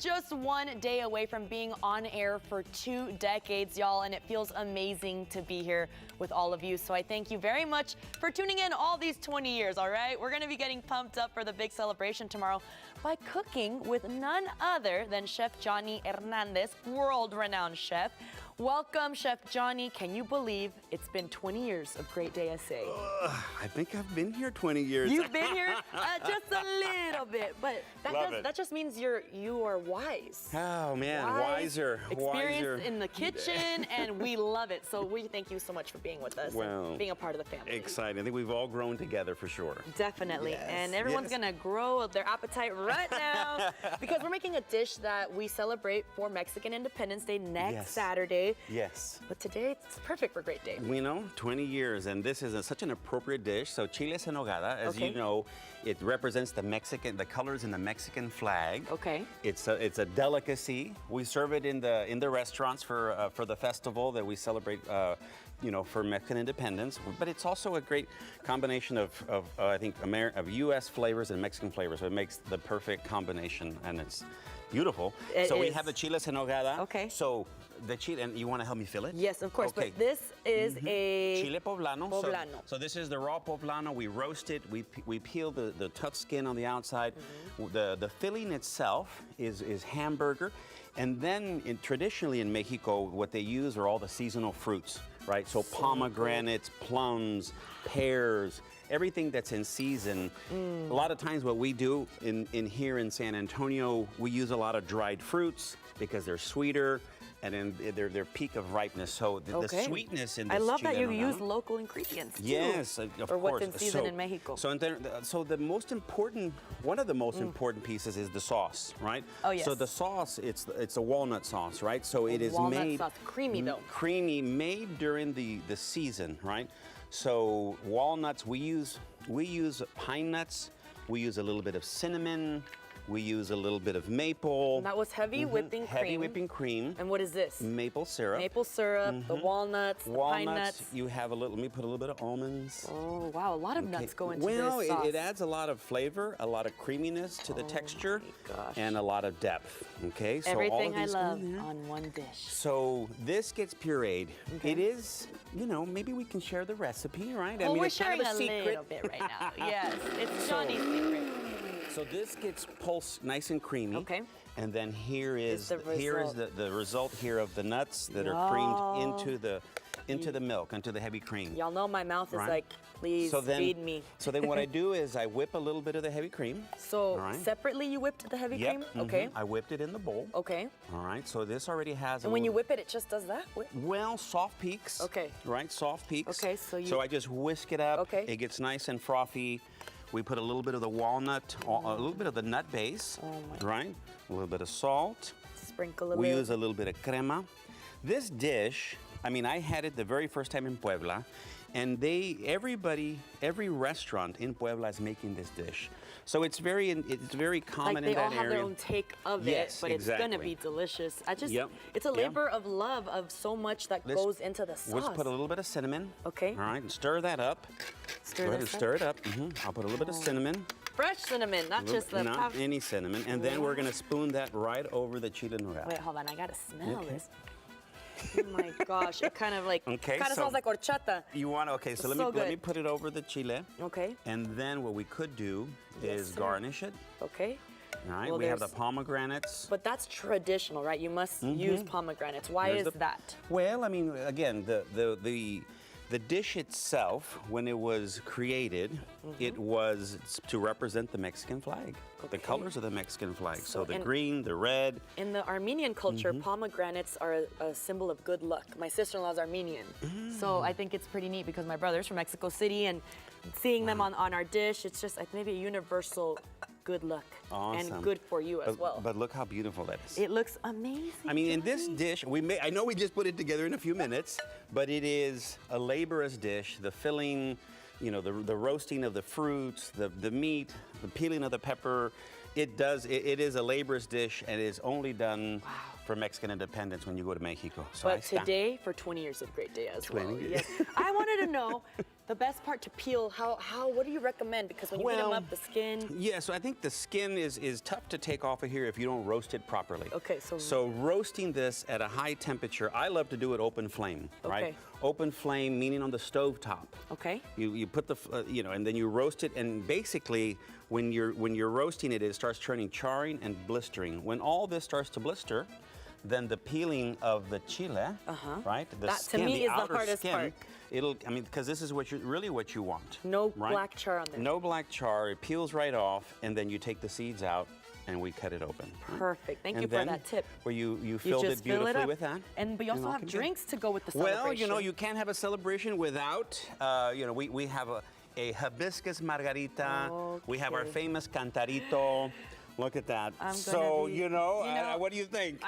Just one day away from being on air for 2 decades, y'all, and it feels amazing to be here with all of you. So I thank you very much for tuning in all these 20 years, all right? We're going to be getting pumped up for the big celebration tomorrow by cooking with none other than Chef Johnny Hernandez, world-renowned chef. Welcome, Chef Johnny. Can you believe it's been 20 years of Great Day SA? I think I've been here 20 years. You've been here just a little bit, but that just means you are wise. Oh man, wiser, experienced in the kitchen, and we love it. So we thank you so much for being with us and being a part of the family. Exciting. I think we've all grown together for sure. Definitely. Yes. And everyone's gonna grow their appetite right now because we're making a dish that we celebrate for Mexican Independence Day next Saturday. Yes. But today it's perfect for Great Day. We know, 20 years, and this is such an appropriate dish. So chiles en nogada, as you know, it represents the colors in the Mexican flag. Okay. It's a delicacy. We serve it in the restaurants for the festival that we celebrate, for Mexican independence. But it's also a great combination of I think of U.S. flavors and Mexican flavors. So it makes the perfect combination, and it's beautiful. We have the chiles en nogada. Okay. So the chile, and you want to help me fill it? Yes, of course. Okay. But this is a chile poblano. Poblano. So this is the raw poblano. We roast it. We peel the tough skin on the outside. The filling itself is hamburger. And then traditionally in Mexico, what they use are all the seasonal fruits, right? So pomegranates, plums, pears, everything that's in season. A lot of times what we do in here in San Antonio, we use a lot of dried fruits because they're sweeter and in their peak of ripeness. So the sweetness in this I love that you use use local ingredients too. Yes, of course. For what's in season in Mexico. So the most important, one of the most important pieces is the sauce, right? Oh yes. So the sauce, it's a walnut sauce, right? So it is walnut made sauce, creamy though. Creamy, made during the season, right? So walnuts, we use pine nuts. We use a little bit of cinnamon. We use a little bit of maple. And that was heavy whipping cream. Heavy whipping cream. And what is this? Maple syrup. Maple syrup, the walnuts, the pine nuts. You have let me put a little bit of almonds. Oh, wow. A lot of nuts go into this sauce. Well, it adds a lot of flavor, a lot of creaminess to the texture, and a lot of depth. Okay, so everything all of these I love on one dish. So this gets pureed. It is, maybe we can share the recipe, right? Well, we're sharing a little bit right now. Yes, it's Johnny's secret. So this gets pulsed nice and creamy. Okay. And then here is the result here of the nuts that are creamed into the milk, into the heavy cream. Y'all know my mouth is like, please feed me. So then what I do is I whip a little bit of the heavy cream. So separately you whipped the heavy cream? Okay. I whipped it in the bowl. Okay. All right. So this already has And when you whip it, it just does that? Well, soft peaks. Okay. Right, soft peaks. Okay, so I just whisk it up. Okay. It gets nice and frothy. We put a little bit of the walnut, a little bit of the nut base, right? A little bit of salt. Sprinkle a little. We use a little bit of crema. This dish, I had it the very first time in Puebla, and every restaurant in Puebla is making this dish. So it's very common in that area. They all have their own take of it, but it's gonna be delicious. It's a labor of love of so much that goes into the sauce. Let's put a little bit of cinnamon. Okay. All right, and stir that up. Go ahead and stir it up. I'll put a little bit of cinnamon. Fresh cinnamon, not just the Not any cinnamon. And then we're gonna spoon that right over the chile en nogada. Wait, hold on, I gotta smell this. Oh my gosh, it kind of smells like horchata. You want so let me put it over the chile. Okay. And then what we could do is garnish it. Okay. All right, we have the pomegranates. But that's traditional, right? You must use pomegranates. Why is that? Well, again, the dish itself, when it was created, it was to represent the Mexican flag, the colors of the Mexican flag. So the green, the red. In the Armenian culture, pomegranates are a symbol of good luck. My sister-in-law is Armenian. So I think it's pretty neat because my brother's from Mexico City, and seeing them on our dish, it's just maybe a universal good luck and good for you as well. But look how beautiful that is. It looks amazing. In this dish, I know we just put it together in a few minutes, but it is a laborious dish. The filling, the roasting of the fruits, the meat, the peeling of the pepper. It is a laborious dish, and it is only done for Mexican independence when you go to Mexico. So but today, for 20 years of Great Day as well. Years. Yes. I wanted to know, the best part to peel, what do you recommend? Because when you heat them up, the skin. Yeah, so I think the skin is tough to take off of here if you don't roast it properly. Okay, so roasting this at a high temperature, I love to do it open flame, right? Okay. Open flame, meaning on the stove top. Okay. You put the and then you roast it, and basically when you're roasting it, it starts turning charring and blistering. When all this starts to blister, then the peeling of the chile, right? That skin, to me, is the hardest part. Because this is what you want. No right? black char on there. No black char. It peels right off, and then you take the seeds out, and we cut it open. Perfect. Thank you for that tip. Where you filled it beautifully with that. But you also have drinks to go with the celebration. Well, you can't have a celebration without, we have a hibiscus margarita. Okay. We have our famous cantarito. Look at that. What do you think?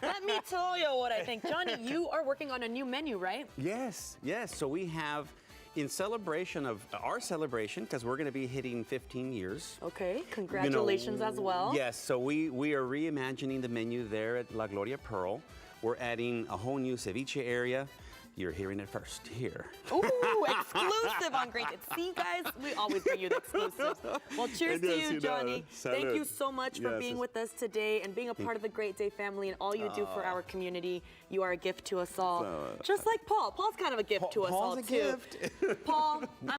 Let me tell you what I think. Johnny, you are working on a new menu, right? Yes. So we have, in celebration of our celebration, because we're going to be hitting 15 years. Okay, congratulations as well. Yes, so we are reimagining the menu there at La Gloria Pearl. We're adding a whole new ceviche area. You're hearing it first here. Ooh, exclusive on Great Hits. See, guys, we always bring you the exclusives. Well, cheers to you, Johnny. Thank you so much for being with us today and being a part of the Great Day family and all you do for our community. You are a gift to us all. Just like Paul. Paul's kind of a gift to us all, too. Paul's a gift. Paul,